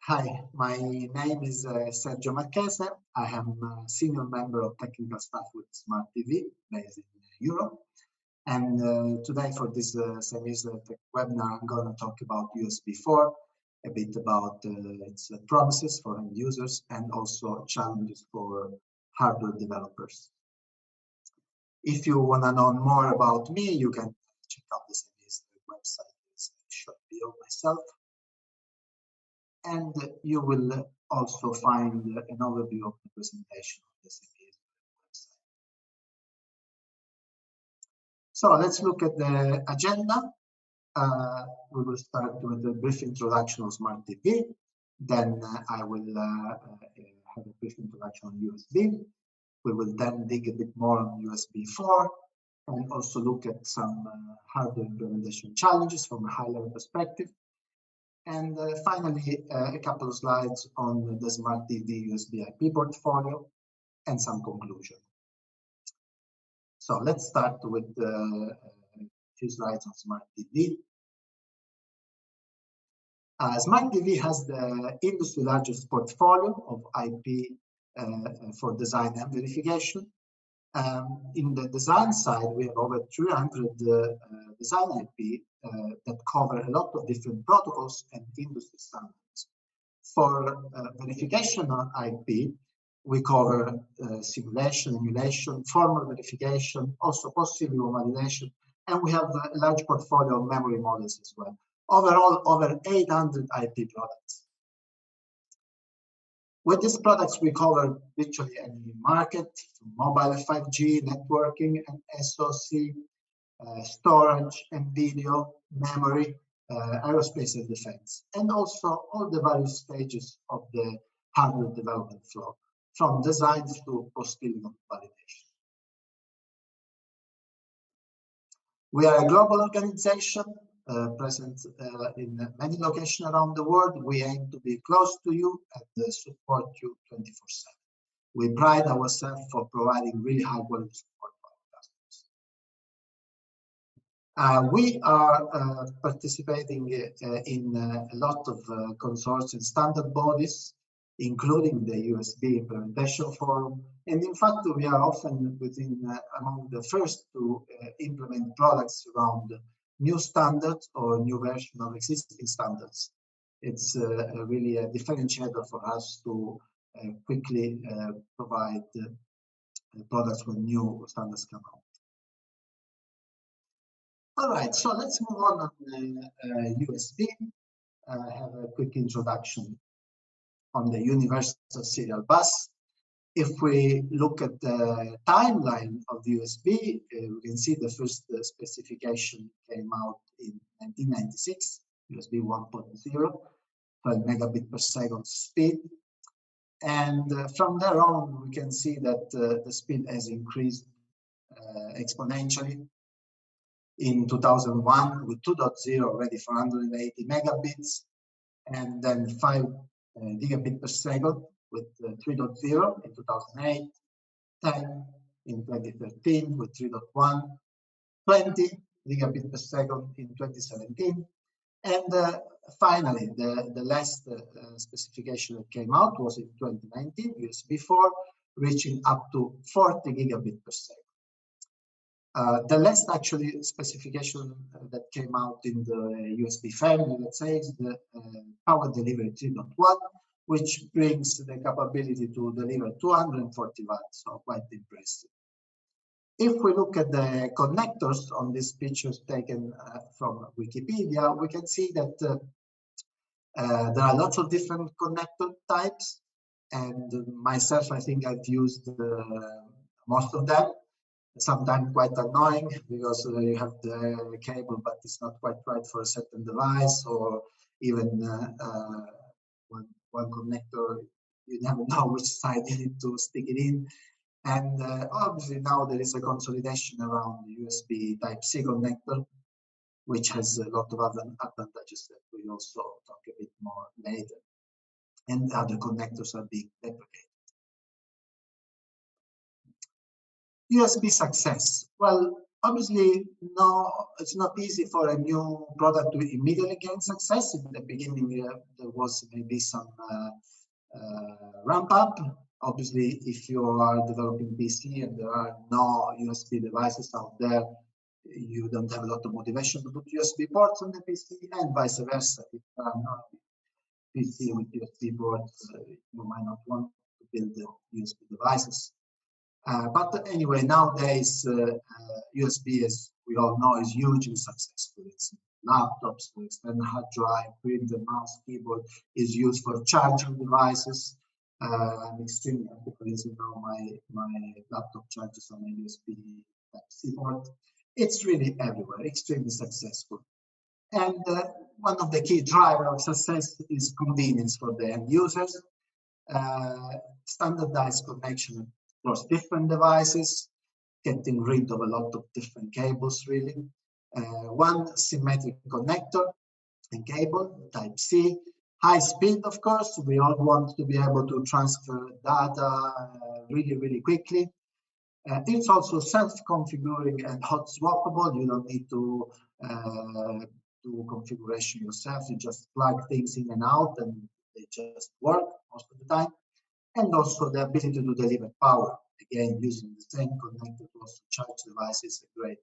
Hi, my name is Sergio Marchese. I am a senior member of technical staff with SmartDV based in Europe. And today for this semester webinar, I'm going to talk about USB4, a bit about its promises for end users and also challenges for hardware developers. If you want to know more about me, you can check out the semester website. It's a short bio of myself. And you will also find an overview of the presentation on the semester website. So let's look at the agenda. We will start with a brief introduction of SmartDV. Then I will have a brief introduction on USB. We will then dig a bit more on USB4 and also look at some hardware implementation challenges from a high-level perspective. And finally, a couple of slides on the SmartDV USB IP portfolio and some conclusion. So let's start with a few slides on SmartDV. SmartDV has the industry largest portfolio of IP for design and verification. In the design side, we have over 300 design IP that cover a lot of different protocols and industry standards. For verification on IP, we cover simulation, emulation, formal verification, also post-serial validation, and we have a large portfolio of memory models as well. Overall, over 800 IP products. With these products, we cover virtually any market, from mobile 5G, networking, and SoC, storage and video, memory, aerospace and defense, and also all the various stages of the hardware development flow, from design to post-silicon validation. We are a global organization present in many locations around the world. We aim to be close to you and support you 24/7. We pride ourselves for providing really high quality support for our customers. We are participating in a lot of consortium standard bodies, including the USB Implementation Forum. And in fact, we are often among the first to implement products around new standards or new version of existing standards. It's really a differentiator for us to quickly provide products when new standards come out. All right, so let's move on USB. Have a quick introduction on the universal serial bus. If we look at the timeline of USB, we can see the first specification came out in 1996, USB 1.0, 12 megabit per second speed. And from there on, we can see that the speed has increased exponentially. In 2001, with 2.0 ready for 180 megabits, and then 5 gigabit per second with 3.0 in 2008, 10 in 2013 with 3.1, 20 gigabit per second in 2017, and finally the last specification that came out was in 2019, USB4, reaching up to 40 gigabit per second. The last actually specification that came out in the USB family, let's say, is the power delivery 3.1, which brings the capability to deliver 240 watts, so quite impressive. If we look at the connectors on these pictures taken from Wikipedia, we can see that there are lots of different connector types, and myself, I think I've used most of them. Sometimes quite annoying because you have the cable, but it's not quite right for a certain device, or even one connector, you never know which side you need to stick it in. And obviously now there is a consolidation around the USB Type-C connector, which has a lot of other advantages that we'll also talk a bit more later. And other connectors are being deprecated. USB success. Well, Obviously, no, it's not easy for a new product to immediately gain success. In the beginning, there was maybe some ramp up. Obviously, if you are developing PC and there are no USB devices out there, you don't have a lot of motivation to put USB ports on the PC, and vice versa. If there are no PC with USB ports, you might not want to build the USB devices. But anyway, nowadays, USB, as we all know, is hugely successful. It's laptops, for external hard drive, printer, mouse, keyboard is used for charging devices. I'm extremely happy, for instance, now my laptop charges on a USB Type-C port. It's really everywhere, extremely successful. And one of the key drivers of success is convenience for the end users. Standardized connection across different devices, getting rid of a lot of different cables, really. One symmetric connector and cable, Type-C. High speed, of course. We all want to be able to transfer data really, really quickly. It's also self-configuring and hot swappable. You don't need to do configuration yourself. You just plug things in and out and they just work most of the time. And also the ability to deliver power. Again, using the same connector to also charge devices is a great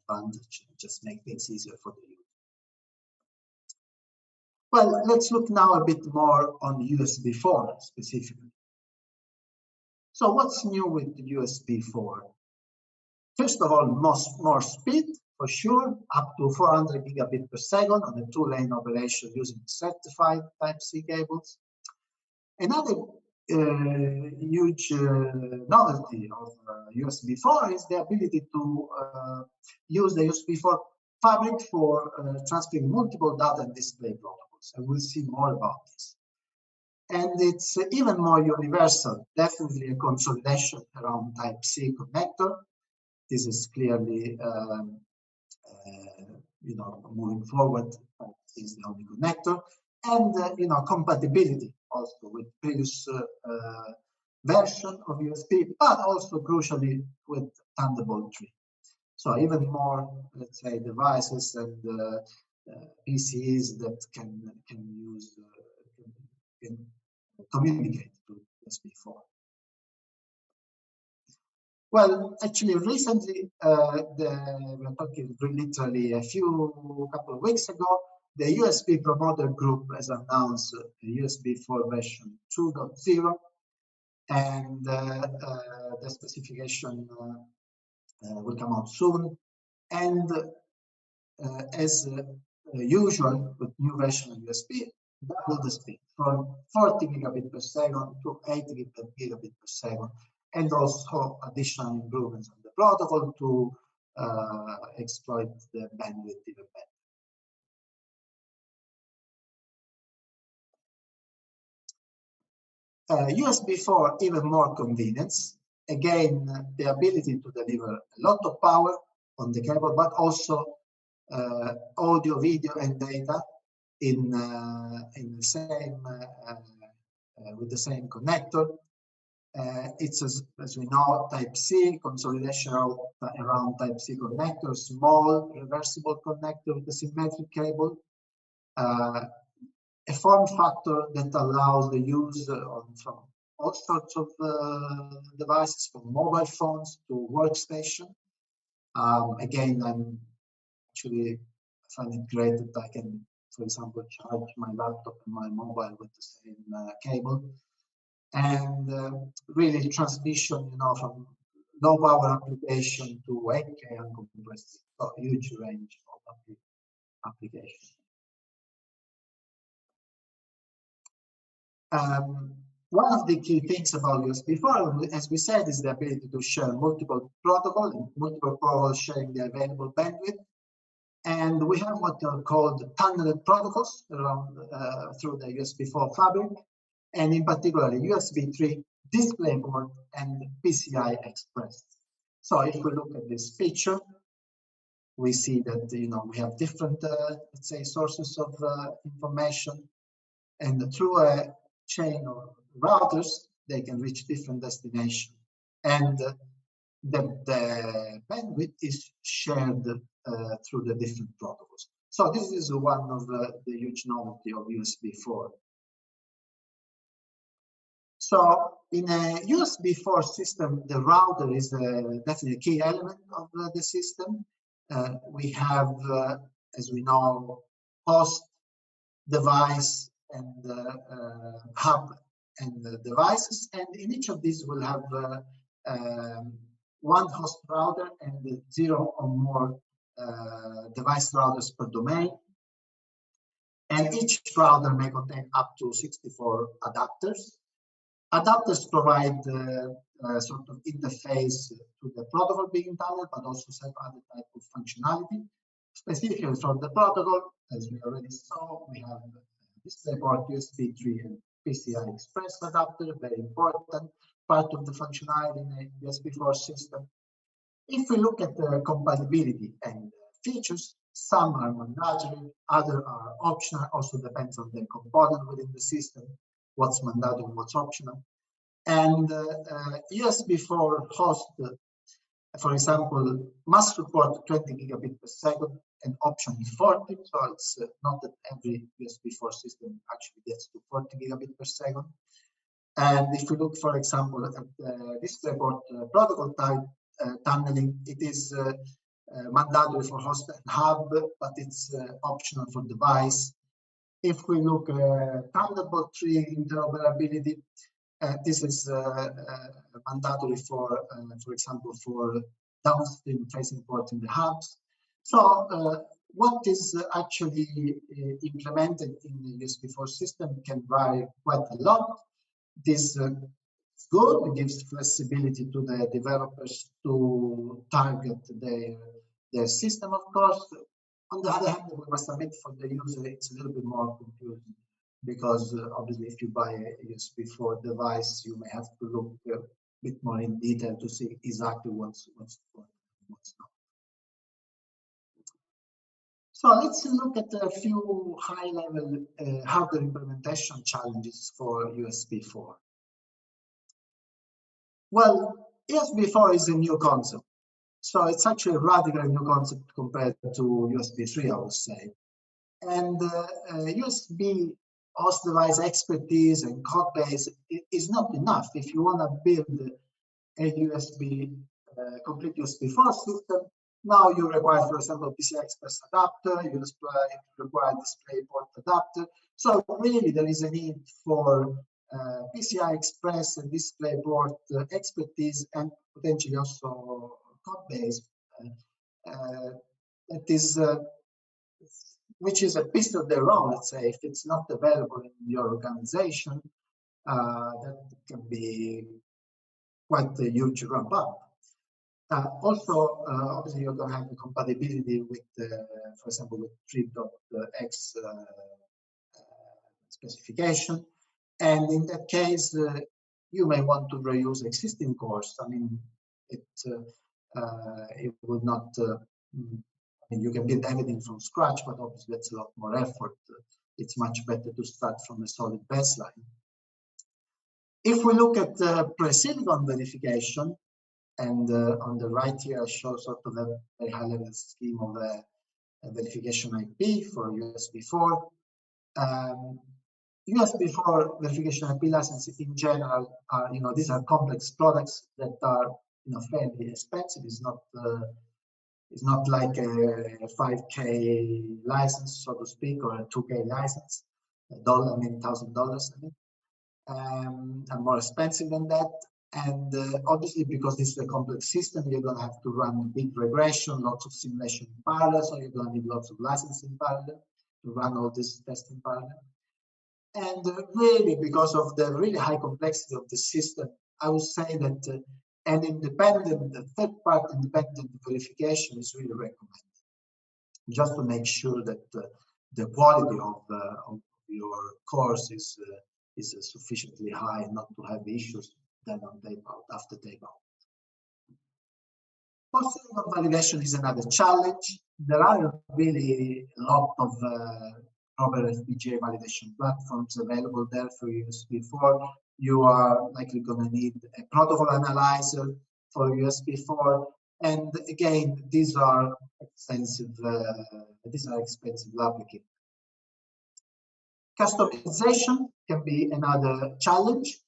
advantage. Just make things easier for the user. Well, let's look now a bit more on USB4 specifically. So what's new with USB4? First of all, more speed, for sure, up to 400 gigabit per second on a two-lane operation using certified Type-C cables. Another huge novelty of USB4 is the ability to use the USB4 fabric for transferring multiple data and display protocols. And we'll see more about this. And it's even more universal, definitely a consolidation around Type-C connector. This is clearly, moving forward, is the only connector. And, compatibility also with previous version of USB, but also crucially with Thunderbolt 3. So even more, let's say, devices and PCs that can use can communicate to USB4. Well, actually, recently, we're talking literally couple of weeks ago, the USB promoter group has announced the USB4 version 2.0, and the specification will come out soon. And as usual with new version of USB, double the speed from 40 gigabit per second to 80 gigabit per second, and also additional improvements on the protocol to exploit the bandwidth even better. USB4, even more convenience. Again, the ability to deliver a lot of power on the cable, but also audio, video, and data in the same with the same connector. It's as we know, Type-C consolidation around Type-C connector, small reversible connector with a symmetric cable. A form factor that allows the use from all sorts of devices, from mobile phones to workstation. Again, I'm actually finding it great that I can, for example, charge my laptop and my mobile with the same cable. And really transmission, from low power application to 8K uncompressed, so huge range of applications. One of the key things about USB4, as we said, is the ability to share multiple protocols sharing the available bandwidth. And we have what are called tunneled protocols around through the USB4 fabric, and in particular USB3 DisplayPort and PCI Express. So if we look at this picture, we see that we have different let's say sources of information, and through a chain of routers they can reach different destinations. And that the bandwidth is shared through the different protocols. So this is one of the huge novelty of USB4. So in a USB4 system, the router is definitely a key element of the system. We have, as we know, host, device, and hub and devices, and in each of these we'll have one host router and 0 or more device routers per domain. And each router may contain up to 64 adapters. Adapters provide a sort of interface to the protocol being tunneled, but also some other type of functionality. Specifically for the protocol, as we already saw, we have DisplayPort, USB3, and PCI Express adapter, very important part of the functionality in a USB4 system. If we look at the compatibility and features, some are mandatory, others are optional, also depends on the component within the system, what's mandatory and what's optional. And USB4 host, for example, must support 20 gigabit per second and optionally 40. So it's not that every USB4 system actually gets to 40 gigabit per second. And if we look, for example, at the DisplayPort protocol type tunneling, it is mandatory for host and hub, but it's optional for device. If we look at Thunderbolt 3 interoperability, this is mandatory for example, for downstream tracing ports in the hubs. So what is actually implemented in the USB4 system can vary quite a lot. This is good. It gives flexibility to the developers to target their system, of course. On the other hand, we must admit for the user, it's a little bit more confusing because obviously if you buy a USB4 device, you may have to look a bit more in detail to see exactly what's not. So let's look at a few high-level hardware implementation challenges for USB4. Well, USB4 is a new concept. So it's actually a radically new concept compared to USB3, I would say. And USB host device expertise and code base is not enough. If you want to build a complete USB4 system, now you require, for example, PCI Express adapter, you require DisplayPort adapter. So really there is a need for PCI Express and DisplayPort expertise and potentially also code base that is which is a piece of their own, let's say. If it's not available in your organization, that can be quite a huge ramp up. Also, obviously, you're going to have the compatibility with, for example, with 3.x specification. And in that case, you may want to reuse existing cores. I mean, it would not, you can build everything from scratch, but obviously that's a lot more effort. It's much better to start from a solid baseline. If we look at pre-silicon verification, and on the right here, I show sort of a very high-level scheme of a verification IP for USB4. USB4 verification IP licenses in general are, these are complex products that are, fairly expensive. It's not like a 5K license, so to speak, or a 2K license, $1,000, I mean, and more expensive than that. And obviously, because this is a complex system, you're going to have to run big regression, lots of simulation in parallel, so you're going to need lots of licenses in parallel to run all this tests in parallel. And really, because of the really high complexity of the system, I would say that an independent, third-party independent verification is really recommended, just to make sure that the quality of your course is sufficiently high, not to have issues then on tape out, after tape out. Post-silicon validation is another challenge. There are really a lot of proper FPGA validation platforms available there for USB4. You are likely going to need a protocol analyzer for USB4. And again, these are expensive lab equipment. Customization can be another challenge,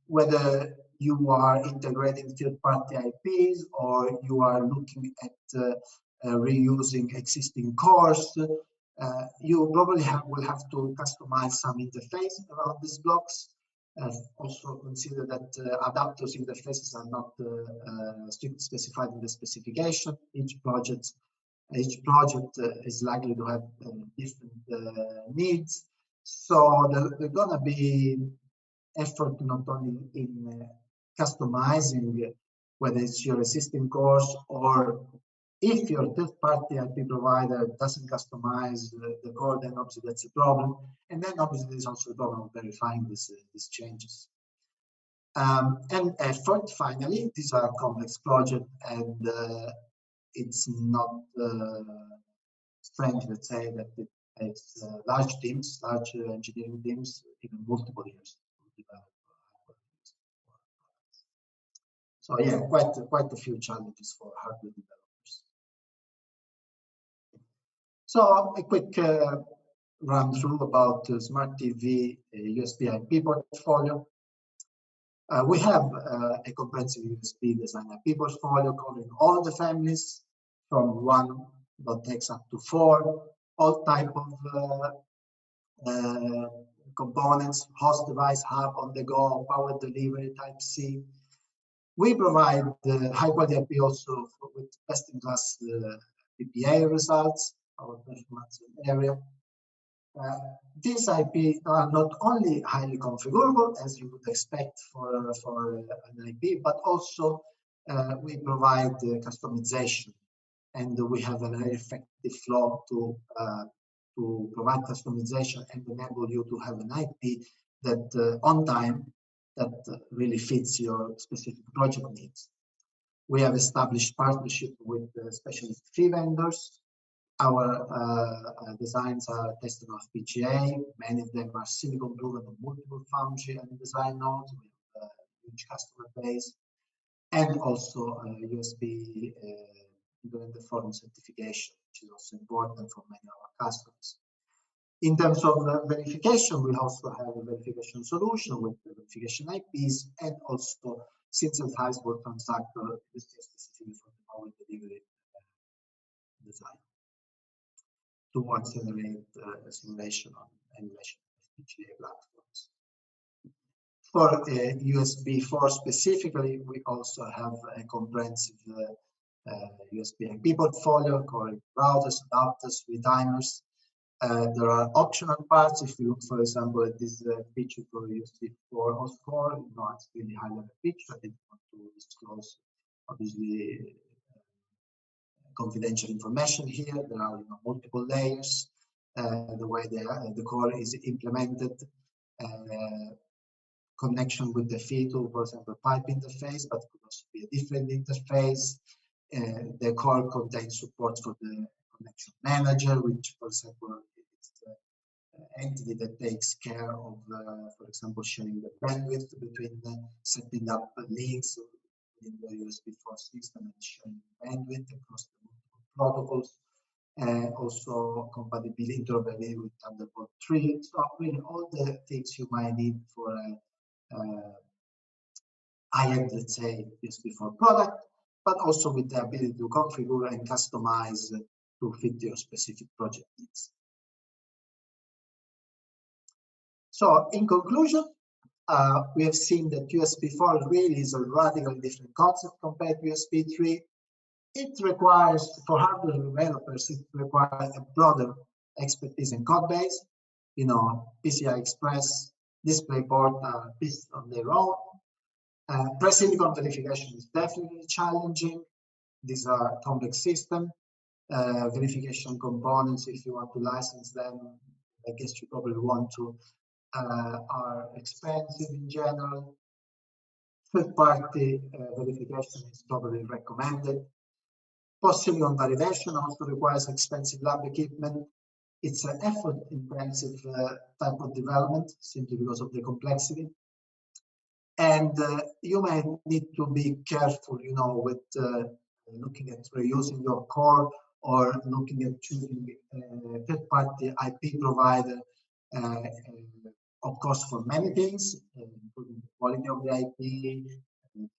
whether you are integrating third-party IPs or you are looking at reusing existing cores. You probably will have to customize some interface around these blocks. Also consider that adapters interfaces are not strictly specified in the specification. Each project is likely to have different needs. So there's going to be effort not only in customizing whether it's your existing course or if your third-party IP provider doesn't customize the core, then obviously that's a problem. And then obviously there's also the problem of verifying these changes. And effort, finally, these are complex projects, and it's not strange, let's say, that it takes large teams, large engineering teams, even multiple years to develop hardware. So yeah, quite a few challenges for hardware developers. So a quick run through about SmartDV USB IP portfolio. We have a comprehensive USB design IP portfolio covering all the families from 1.x up to 4, all type of components, host device, hub, on the go, power delivery, type C. We provide high quality IP also with best-in-class PPA results, our performance area. These IP are not only highly configurable, as you would expect for an IP, but also we provide customization, and we have a very effective flow to provide customization and enable you to have an IP that on time that really fits your specific project needs. We have established partnership with specialist fee vendors. Our designs are tested on FPGA. Many of them are silicon proven on multiple foundry and design nodes with a huge customer base, and also USB the forum certification, which is also important for many of our customers. In terms of verification, we also have a verification solution with the verification IPs and also synthesized word transactor specifically for the power delivery design to accelerate simulation on emulation of FPGA platforms. For USB4 specifically, we also have a comprehensive USB IP portfolio covering routers, adapters, retimers. There are optional parts. If you look, for example, at this feature for USB4 host core, it's really high-level feature. I didn't want to disclose, obviously, confidential information here. There are multiple layers. The way the core is implemented, connection with the feed to, for example, pipe interface, but it could also be a different interface. The core contains support for the connection manager, which, for example, is the entity that takes care of, for example, sharing the bandwidth between setting up links in the USB4 system and sharing bandwidth across the multiple protocols. Also compatibility, interoperability with Thunderbolt 3. So really all the things you might need for a high-end, let's say, USB4 product, but also with the ability to configure and customize to fit your specific project needs. So in conclusion, we have seen that USB4 really is a radically different concept compared to USB 3. It requires, for hardware developers, it requires a broader expertise and code base. PCI Express, DisplayPort are pieces on their own. Pre-silicon verification is definitely challenging. These are complex systems. Verification components, if you want to license them, I guess you probably want to, are expensive in general. Third-party verification is probably recommended. Post-silicon validation also requires expensive lab equipment. It's an effort-intensive type of development simply because of the complexity. And you may need to be careful, with looking at reusing your core or looking at choosing a third-party IP provider, of course, for many things, including the quality of the IP,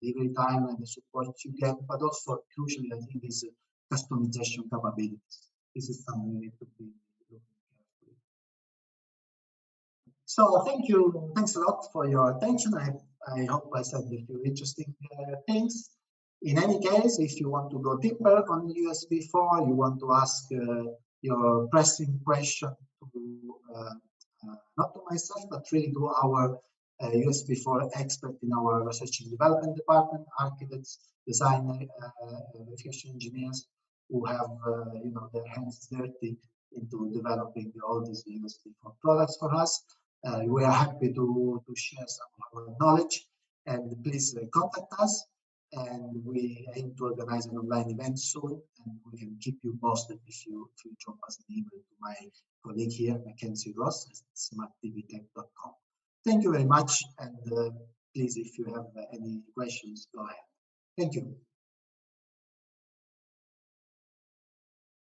delivery time, and the support you get, but also crucially, I think, is customization capabilities. This is something you need to be looking carefully. So thank you. Thanks a lot for your attention. I hope I said a few interesting things. In any case, if you want to go deeper on USB4, you want to ask your pressing question to not to myself, but really to our USB4 expert in our research and development department, architects, designer, verification engineers who have their hands dirty into developing all these USB4 products for us. We are happy to share some of our knowledge, and please contact us. And we aim to organize an online event soon, and we can keep you posted if you drop us an email to my colleague here, Mackenzie Ross at smartdvtech.com. Thank you very much, and please, if you have any questions, go ahead. Thank you.